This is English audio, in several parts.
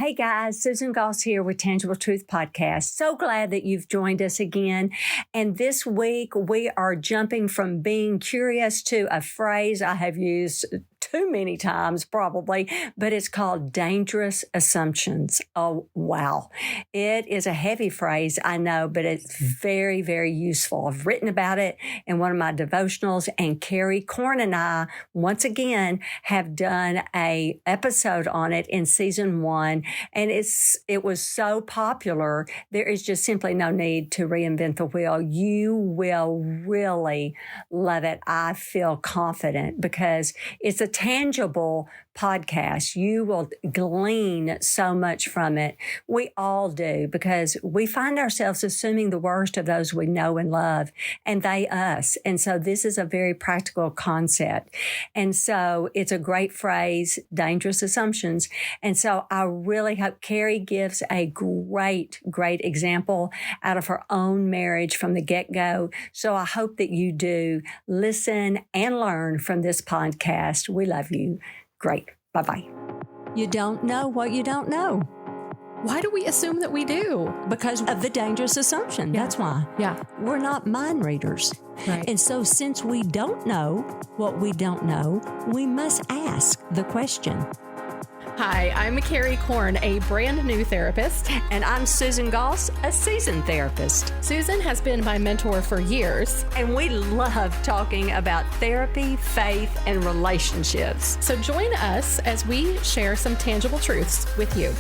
Hey guys, Susan Goss here with Tangible Truth Podcast. So glad that you've joined us again. And this week we are jumping from being curious to a phrase I have used too many times probably, but it's called dangerous assumptions. Oh, wow. It is a heavy phrase, I know, but it's very, very useful. I've written about it in one of my devotionals, and Keri and I, once again, have done a episode on it in season 1, and it was so popular. There is just simply no need to reinvent the wheel. You will really love it. I feel confident because it's a tangible podcast. You will glean so much from it. We all do, because we find ourselves assuming the worst of those we know and love, and they us. And so this is a very practical concept. And so it's a great phrase, dangerous assumptions. And so I really hope Keri gives a great example out of her own marriage from the get-go. So I hope that you do listen and learn from this podcast. We love you. Great. Bye-bye. You don't know what you don't know. Why do we assume that we do? Because of the dangerous assumption. Yeah. That's why. Yeah. We're not mind readers. Right. And so since we don't know what we don't know, we must ask the question. Hi, I'm Keri, a brand new therapist. And I'm Susan Goss, a seasoned therapist. Susan has been my mentor for years. And we love talking about therapy, faith, and relationships. So join us as we share some tangible truths with you.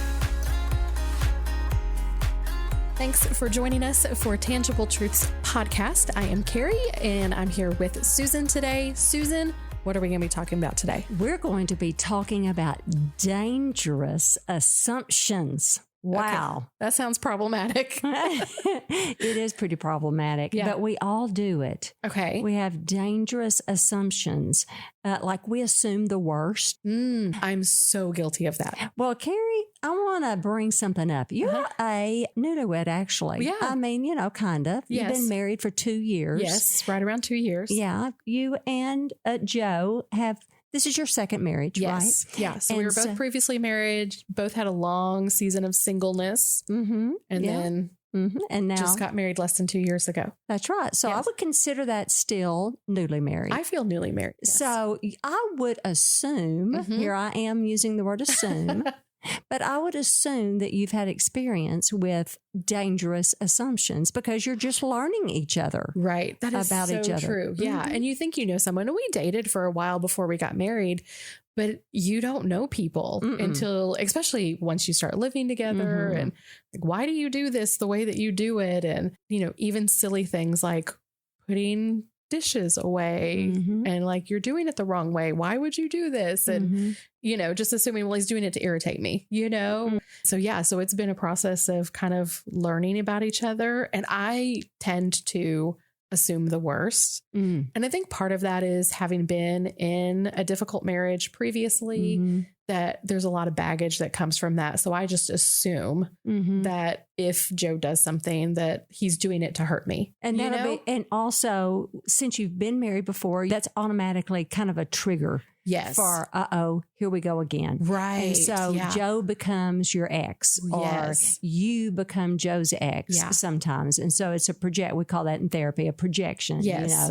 Thanks for joining us for Tangible Truths podcast. I am Keri, and I'm here with Susan today. Susan, what are we going to be talking about today? We're going to be talking about dangerous assumptions. Wow. Okay. That sounds problematic. It is pretty problematic, but we all do it. Okay. We have dangerous assumptions, like we assume the worst. I'm so guilty of that. Well, Keri, I want to bring something up. You're a newlywed, actually. Yeah. I mean, kind of. Yes. You've been married for 2 years. Yes, right around 2 years. Yeah. You and Joe this is your second marriage, right? Yeah. So we were both previously married, both had a long season of singleness, and then and now just got married less than 2 years ago. That's right. So I would consider that still newly married. I feel newly married. Yes. So I would assume, here I am using the word assume, but I would assume that you've had experience with dangerous assumptions because you're just learning each other. Right. That is about so each other. True. Yeah. And you think you know someone, and we dated for a while before we got married, but you don't know people until, especially once you start living together and like, why do you do this the way that you do it? And, even silly things like putting dishes away and like, you're doing it the wrong way. Why would you do this? And, just assuming, well, he's doing it to irritate me, So it's been a process of kind of learning about each other. And I tend to assume the worst. And I think part of that is having been in a difficult marriage previously, that there's a lot of baggage that comes from that. So I just assume that if Joe does something, that he's doing it to hurt me. And and also, since you've been married before, that's automatically kind of a trigger. Yes. For, here we go again. Right. And so Joe becomes your ex, or you become Joe's ex sometimes. And so it's we call that in therapy, a projection,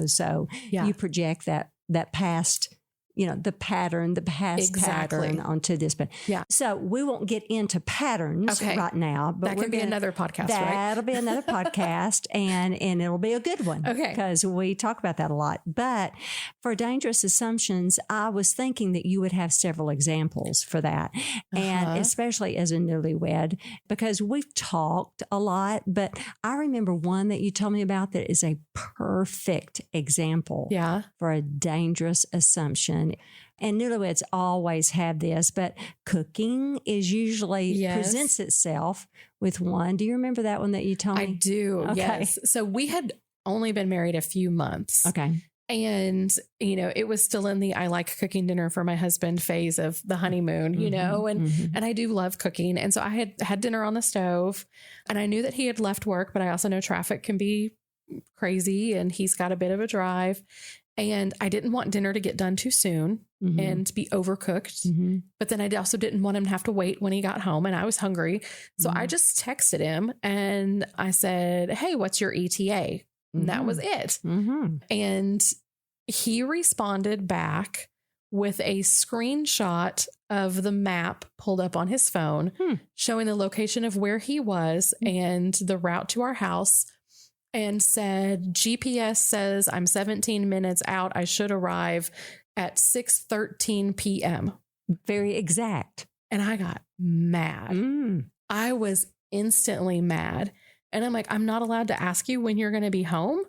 so you project that past, the past pattern onto this. But so we won't get into patterns right now, but that could be another podcast, That'll be another podcast, and it'll be a good one. Okay. Because we talk about that a lot. But for dangerous assumptions, I was thinking that you would have several examples for that. And especially as a newlywed, because we've talked a lot, but I remember one that you told me about that is a perfect example for a dangerous assumption. And newlyweds always have this, but cooking is usually presents itself with one. Do you remember that one that you told me? I do. Okay. Yes. So we had only been married a few months. Okay. And, it was still in the I like cooking dinner for my husband phase of the honeymoon, and I do love cooking. And so I had dinner on the stove, and I knew that he had left work, but I also know traffic can be crazy and he's got a bit of a drive. And I didn't want dinner to get done too soon and to be overcooked. But then I also didn't want him to have to wait when he got home, and I was hungry. So I just texted him and I said, hey, what's your ETA? And that was it. And he responded back with a screenshot of the map pulled up on his phone showing the location of where he was and the route to our house, and said, GPS says I'm 17 minutes out. I should arrive at 6:13 p.m. Very exact. And I got mad. I was instantly mad. And I'm like, I'm not allowed to ask you when you're going to be home.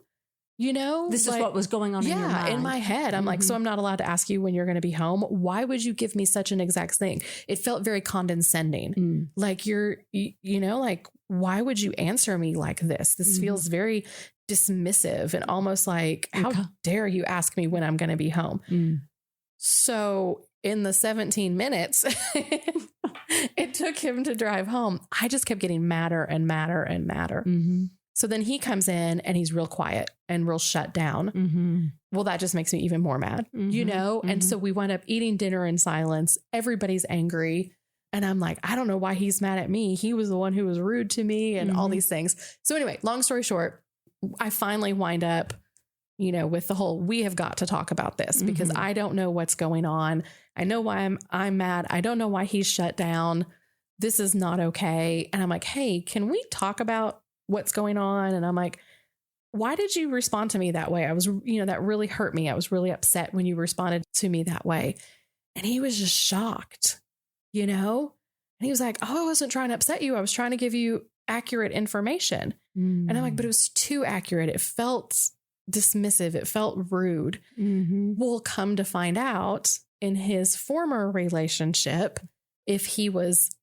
You know, this is what was going on in your mind. In my head. I'm like, so I'm not allowed to ask you when you're going to be home. Why would you give me such an exact thing? It felt very condescending. Like you know, like, why would you answer me like this? This feels very dismissive and almost like, how dare you ask me when I'm going to be home? So in the 17 minutes it took him to drive home, I just kept getting madder and madder and madder. So then he comes in and he's real quiet and real shut down. Well, that just makes me even more mad, you know? And so we wind up eating dinner in silence. Everybody's angry. And I'm like, I don't know why he's mad at me. He was the one who was rude to me and all these things. So anyway, long story short, I finally wind up, you know, with the whole, we have got to talk about this because I don't know what's going on. I know why I'm mad. I don't know why he's shut down. This is not okay. And I'm like, hey, can we talk about what's going on? And I'm like, why did you respond to me that way? I was, you know, that really hurt me. I was really upset when you responded to me that way. And he was just shocked, you know? And he was like, oh, I wasn't trying to upset you. I was trying to give you accurate information. And I'm like, but it was too accurate. It felt dismissive. It felt rude. We'll come to find out in his former relationship, if he was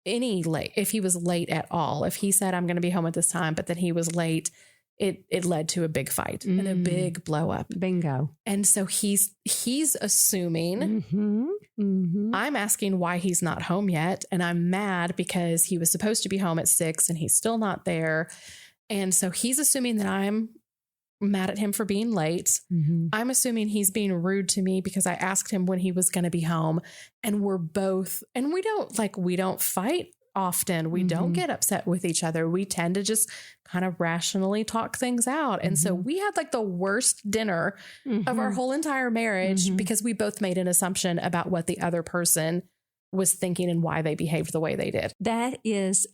if he was late at all, if he said, I'm going to be home at this time, but then he was late, it led to a big fight and a big blow up. Bingo. And so he's assuming I'm asking why he's not home yet. And I'm mad because he was supposed to be home at 6 and he's still not there. And so he's assuming that I'm mad at him for being late. I'm assuming he's being rude to me because I asked him when he was going to be home, and we're both, and we don't fight often. We don't get upset with each other. We tend to just kind of rationally talk things out. And so we had like the worst dinner of our whole entire marriage because we both made an assumption about what the other person was thinking and why they behaved the way they did. That is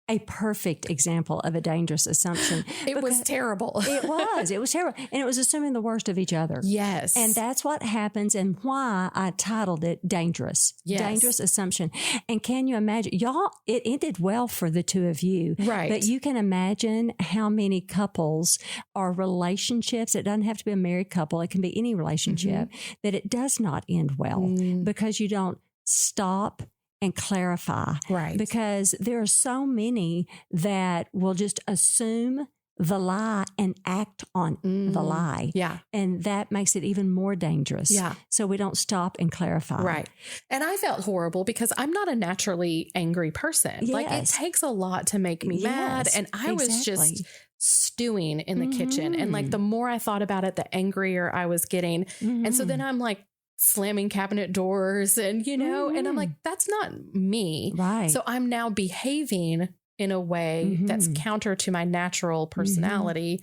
a perfect example of a dangerous assumption. It was terrible. It was terrible. And it was assuming the worst of each other. Yes. And that's what happens, and why I titled it Dangerous. Yes. Dangerous assumption. And can you imagine, y'all, it ended well for the two of you. Right. But you can imagine how many couples or relationships, it doesn't have to be a married couple, it can be any relationship, that it does not end well because you don't stop and clarify. Right. Because there are so many that will just assume the lie and act on the lie. Yeah. And that makes it even more dangerous. Yeah. So we don't stop and clarify. Right. And I felt horrible because I'm not a naturally angry person. Yes. Like, it takes a lot to make me mad. And I was just stewing in the kitchen. And like, the more I thought about it, the angrier I was getting. And so then I'm like, slamming cabinet doors and, you know, and I'm like, that's not me. Right. So I'm now behaving in a way that's counter to my natural personality,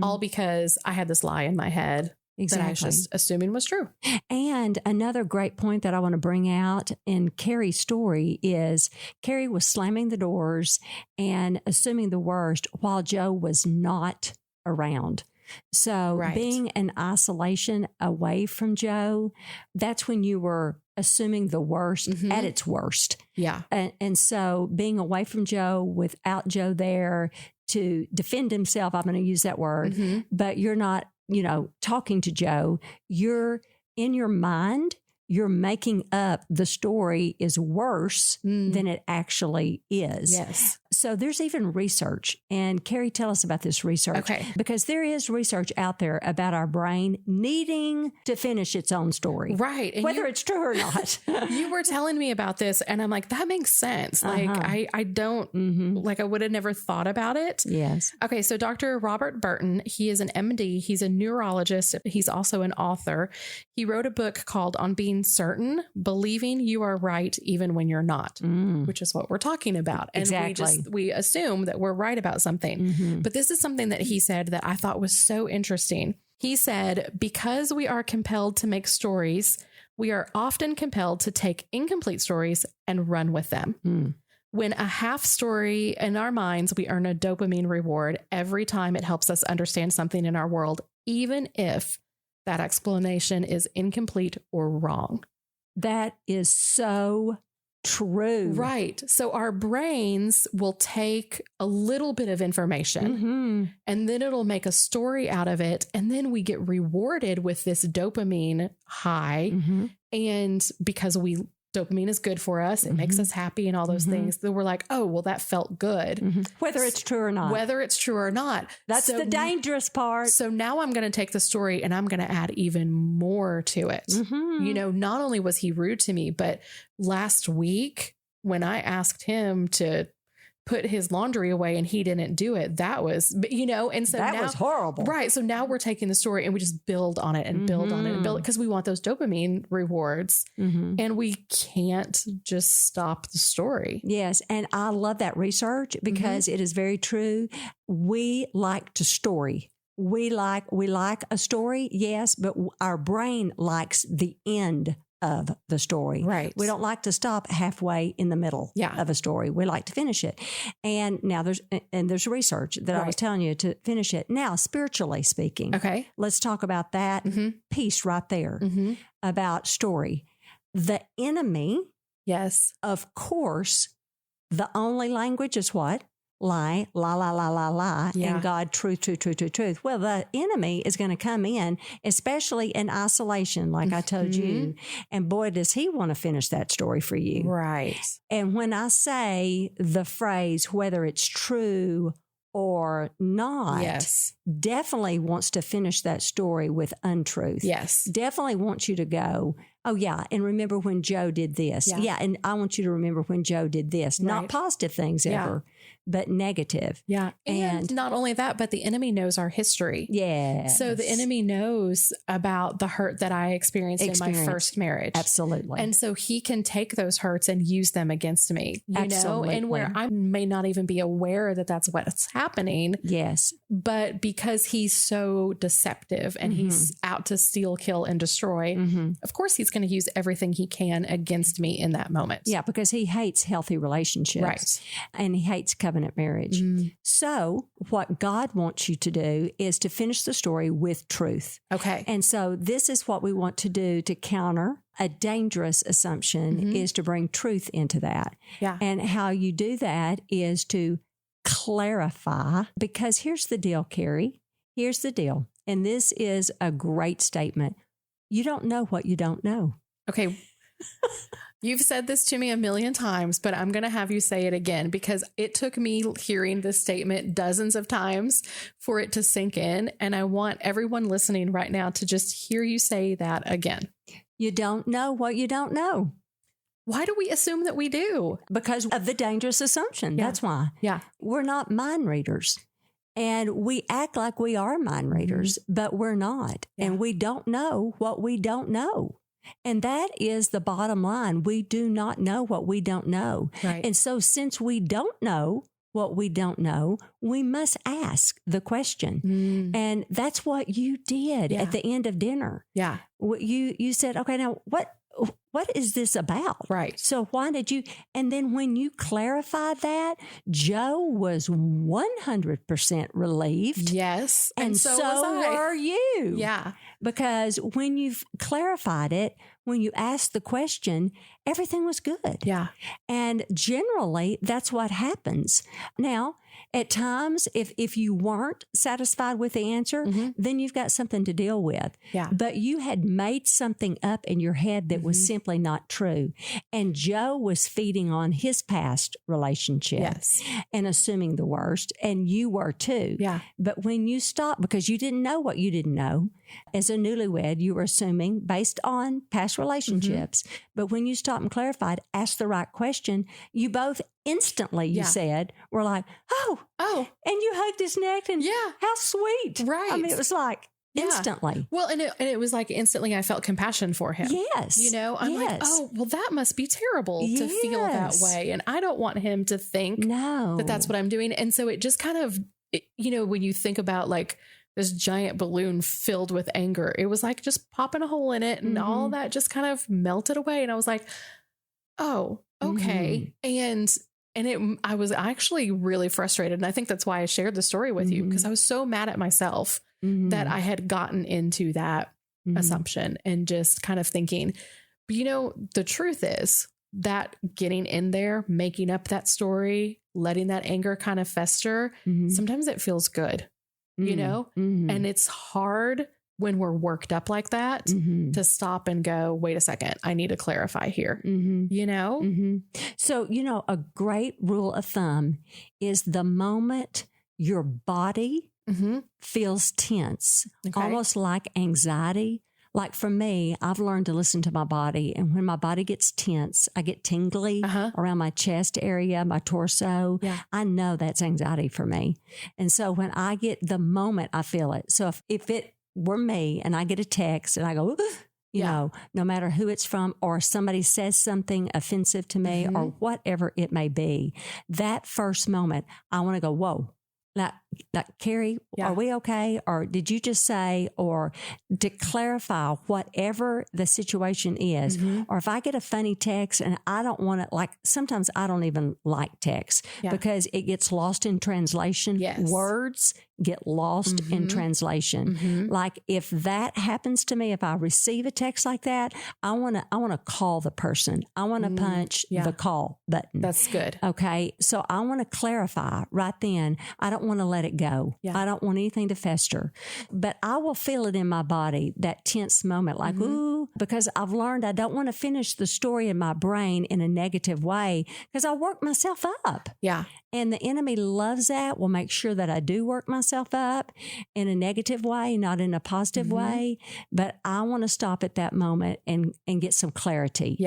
all because I had this lie in my head that I was just assuming was true. And another great point that I want to bring out in Keri's story is Keri was slamming the doors and assuming the worst while Joe was not around. So being in isolation away from Joe, that's when you were assuming the worst at its worst. Yeah. And so being away from Joe without Joe there to defend himself, I'm going to use that word, but you're not, you know, talking to Joe, you're in your mind, you're making up the story is worse than it actually is. Yes. so there's even research. And Keri, tell us about this research. Okay. Because there is research out there about our brain needing to finish its own story. Right. And whether it's true or not. You were telling me about this and I'm like, that makes sense. Like I don't, like I would have never thought about it. Yes. Okay. So Dr. Robert Burton, he is an MD. He's a neurologist. He's also an author. He wrote a book called On Being Certain, Believing You Are Right Even When You're Not, which is what we're talking about. And we assume that we're right about something. But this is something that he said that I thought was so interesting. He said, because we are compelled to make stories, we are often compelled to take incomplete stories and run with them. When a half story in our minds, we earn a dopamine reward every time it helps us understand something in our world, even if that explanation is incomplete or wrong. That is so true. Right. So our brains will take a little bit of information and then it'll make a story out of it. And then we get rewarded with this dopamine high. And because dopamine is good for us, it makes us happy and all those things. Then we're like, oh, well, that felt good. Whether it's true or not. Whether it's true or not. That's the dangerous part. So now I'm going to take the story and I'm going to add even more to it. You know, not only was he rude to me, but last week when I asked him to put his laundry away and he didn't do it, that was, you know, and so that was horrible. Right. So now we're taking the story and we just build on it and build on it and build it because we want those dopamine rewards and we can't just stop the story. Yes. And I love that research because it is very true. We like to story. We like a story. Yes. But our brain likes the end of the story. Right. We don't like to stop halfway in the middle of a story. We like to finish it. And now there's research that I was telling you to finish it. Now, spiritually speaking, let's talk about that piece right there about story. The enemy, of course, the only language is what? Lie, and God, truth. Well, the enemy is going to come in, especially in isolation, like I told you. And boy, does he want to finish that story for you. Right. And when I say the phrase, whether it's true or not, definitely wants to finish that story with untruth. Yes. Definitely wants you to go, oh, yeah, and remember when Joe did this. Yeah, and I want you to remember when Joe did this. Right. Not positive things ever, but negative. Yeah. And not only that, but the enemy knows our history. Yeah. So the enemy knows about the hurt that I experienced in my first marriage. Absolutely. And so he can take those hurts and use them against me, you know, and where I may not even be aware that that's what's happening. Yes. But because he's so deceptive and he's out to steal, kill, and destroy, of course, he's going to use everything he can against me in that moment. Yeah, because he hates healthy relationships. Right. And he hates covenant marriage. So what God wants you to do is to finish the story with truth. Okay. And so this is what we want to do to counter a dangerous assumption is to bring truth into that. Yeah. And how you do that is to clarify, because here's the deal, Keri. Here's the deal. And this is a great statement. You don't know what you don't know. Okay. You've said this to me a million times, but I'm going to have you say it again because it took me hearing this statement dozens of times for it to sink in. And I want everyone listening right now to just hear you say that again. You don't know what you don't know. Why do we assume that we do? Because of the dangerous assumption. Yeah. That's why. Yeah. We're not mind readers. And we act like we are mind readers, but we're not. Yeah. And we don't know what we don't know. And that is the bottom line. We do not know what we don't know. Right. And so since we don't know what we don't know, we must ask the question. And that's what you did at the end of dinner. Yeah. You said, okay, now what is this about? Right. So why did you, and then when you clarified that, Joe was 100% relieved. Yes. And so were you. Yeah. Because when you've clarified it, when you asked the question, everything was good. Yeah. And generally, that's what happens. Now, at times, if you weren't satisfied with the answer, then you've got something to deal with. Yeah. But you had made something up in your head that was simply simply not true. And Joe was feeding on his past relationship Yes. and assuming the worst, and you were too. Yeah. But when you stop, because you didn't know what you didn't know, as a newlywed, you were assuming based on past relationships. But when you stopped and clarified, asked the right question, you both instantly, you said, were like, oh, and you hugged his neck and how sweet. Right. I mean, it was like instantly. Well, and it was like instantly I felt compassion for him. Yes. You know, I'm like, oh, well, that must be terrible to feel that way. And I don't want him to think that that's what I'm doing. And so it just kind of, you know, when you think about like this giant balloon filled with anger, it was like just popping a hole in it and all that just kind of melted away. And I was like, oh, okay. I was actually really frustrated. And I think that's why I shared the story with you, because I was so mad at myself that I had gotten into that assumption and just kind of thinking, but you know, the truth is that getting in there, making up that story, letting that anger kind of fester, sometimes it feels good, you know, and it's hard when we're worked up like that to stop and go, wait a second, I need to clarify here, you know? So, you know, a great rule of thumb is the moment your body feels tense, almost like anxiety. Like for me, I've learned to listen to my body. And when my body gets tense, I get tingly around my chest area, my torso. I know that's anxiety for me. And so when I get the moment I feel it. So if it were me and I get a text and I go, you know, no matter who it's from, or somebody says something offensive to me or whatever it may be, that first moment, I want to go, whoa. Like Keri, are we okay? Or did you just say, or to clarify whatever the situation is, or if I get a funny text and I don't want it, like sometimes I don't even like text because it gets lost in translation. Words get lost in translation. Like if that happens to me, if I receive a text like that, I want to call the person. I want to punch the call button. That's good. Okay. So I want to clarify right then. I don't want to let it go. I don't want anything to fester, but I will feel it in my body, that tense moment, like, ooh, because I've learned I don't want to finish the story in my brain in a negative way because I work myself up. And the enemy loves that. Will make sure that I do work myself up in a negative way, not in a positive way. But I want to stop at that moment and get some clarity.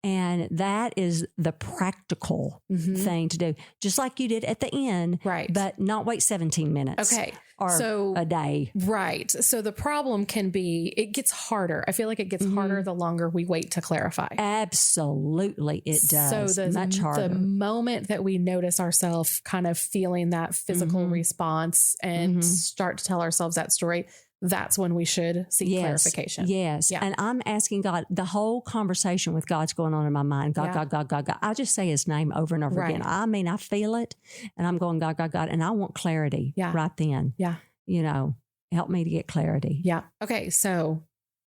And that is the practical thing to do, just like you did at the end, but not wait 17 minutes. Or a day. So the problem can be, it gets harder. I feel like it gets harder the longer we wait to clarify. Absolutely, it does. So much harder. The moment that we notice ourselves kind of feeling that physical response and start to tell ourselves that story, that's when we should seek clarification. And I'm asking God, the whole conversation with God's going on in my mind. God. I just say his name over and over again. I mean, I feel it and I'm going, God. And I want clarity right then. You know, help me to get clarity. Okay. So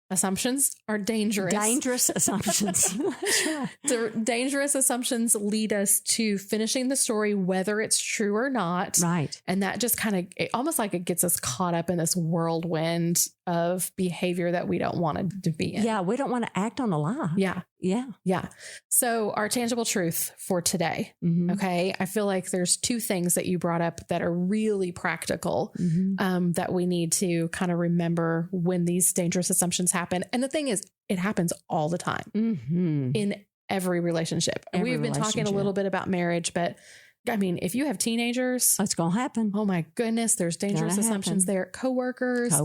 assumptions are dangerous. Dangerous assumptions. That's right. The dangerous assumptions lead us to finishing the story, whether it's true or not. And that just kind of, almost like it gets us caught up in this whirlwind of behavior that we don't want to be in. We don't want to act on a lie. So our tangible truth for today. Okay. I feel like there's two things that you brought up that are really practical, that we need to kind of remember when these dangerous assumptions happen. And the thing is, it happens all the time in every relationship. And we've been talking a little bit about marriage, but I mean, if you have teenagers, it's going to happen. Oh my goodness. There's dangerous assumptions there. Coworkers.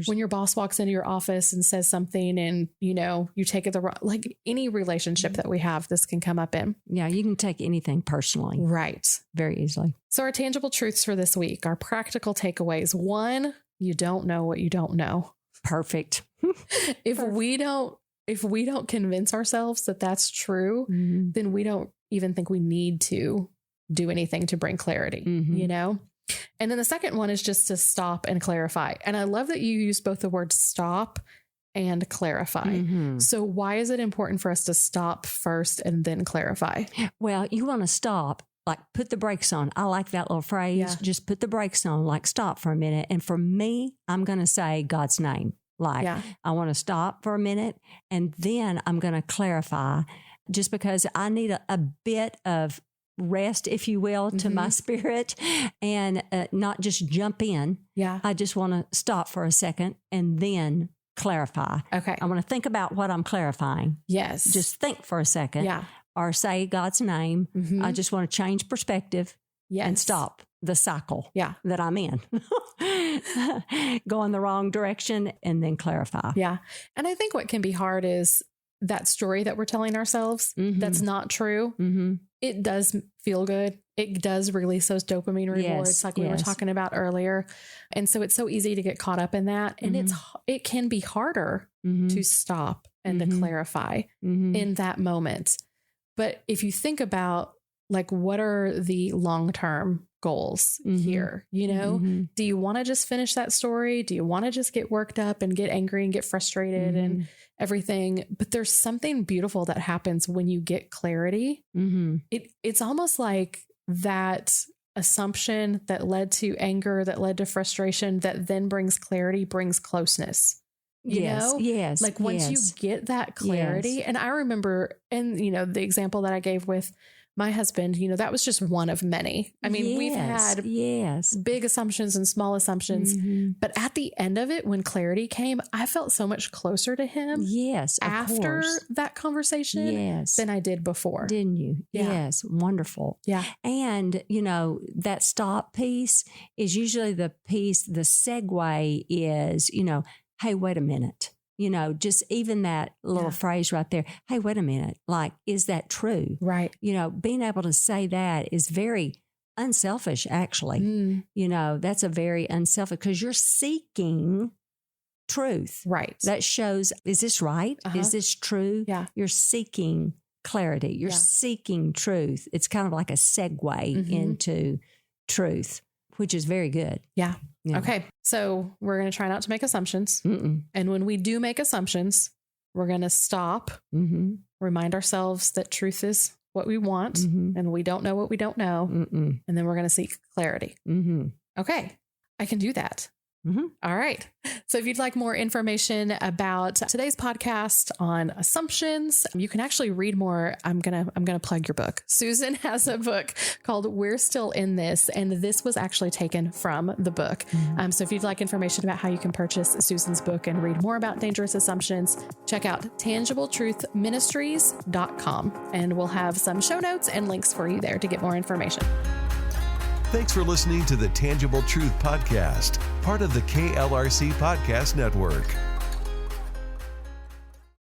When your boss walks into your office and says something and, you know, you take it the wrong, like any relationship that we have, this can come up in. You can take anything personally. Very easily. So our tangible truths for this week, our practical takeaways. 1, you don't know what you don't know. Perfect. If we don't convince ourselves that that's true, then we don't even think we need to do anything to bring clarity, you know? And then the second one is just to stop and clarify. And I love that you use both the word stop and clarify. So why is it important for us to stop first and then clarify? Well, you want to stop, like put the brakes on. I like that little phrase. Just put the brakes on, like stop for a minute. And for me, I'm going to say God's name. Like, I want to stop for a minute and then I'm going to clarify, just because I need a bit of rest, if you will, to my spirit, and not just jump in. Yeah. I just want to stop for a second and then clarify. Okay. I want to think about what I'm clarifying. Yes. Just think for a second. Yeah. Or say God's name. I just want to change perspective and stop the cycle that I'm in. Go in the wrong direction and then clarify. Yeah. And I think what can be hard is that story that we're telling ourselves that's not true. It does feel good. It does release those dopamine rewards like we were talking about earlier. And so it's so easy to get caught up in that. And it can be harder to stop and to clarify in that moment. But if you think about, like, what are the long-term goals here? You know, do you want to just finish that story? Do you want to just get worked up and get angry and get frustrated and everything? But there's something beautiful that happens when you get clarity. It's almost like that assumption that led to anger, that led to frustration, that then brings clarity, brings closeness. You know? Yes. Like once you get that clarity, and I remember, and you know, the example that I gave with my husband, you know, that was just one of many. I mean, we've had big assumptions and small assumptions, but at the end of it, when clarity came, I felt so much closer to him. Yes. After that conversation than I did before. Didn't you? Yeah. Yes. Wonderful. Yeah. And, you know, that stop piece is usually the piece, the segue is, you know, hey, wait a minute. You know, just even that little phrase right there. Hey, wait a minute. Like, is that true? Right. You know, being able to say that is very unselfish, actually. You know, that's a very unselfish, because you're seeking truth. Right. That shows, is this right? Is this true? Yeah. You're seeking clarity. You're seeking truth. It's kind of like a segue into truth, which is very good. Yeah. Yeah. Okay. So we're going to try not to make assumptions. And when we do make assumptions, we're going to stop, remind ourselves that truth is what we want and we don't know what we don't know. And then we're going to seek clarity. Okay. I can do that. All right. So if you'd like more information about today's podcast on assumptions, you can actually read more. I'm going to plug your book. Susan has a book called We're Still in This, and this was actually taken from the book. So if you'd like information about how you can purchase Susan's book and read more about dangerous assumptions, check out tangibletruthministries.com, and we'll have some show notes and links for you there to get more information. Thanks for listening to the Tangible Truth Podcast, part of the KLRC Podcast Network.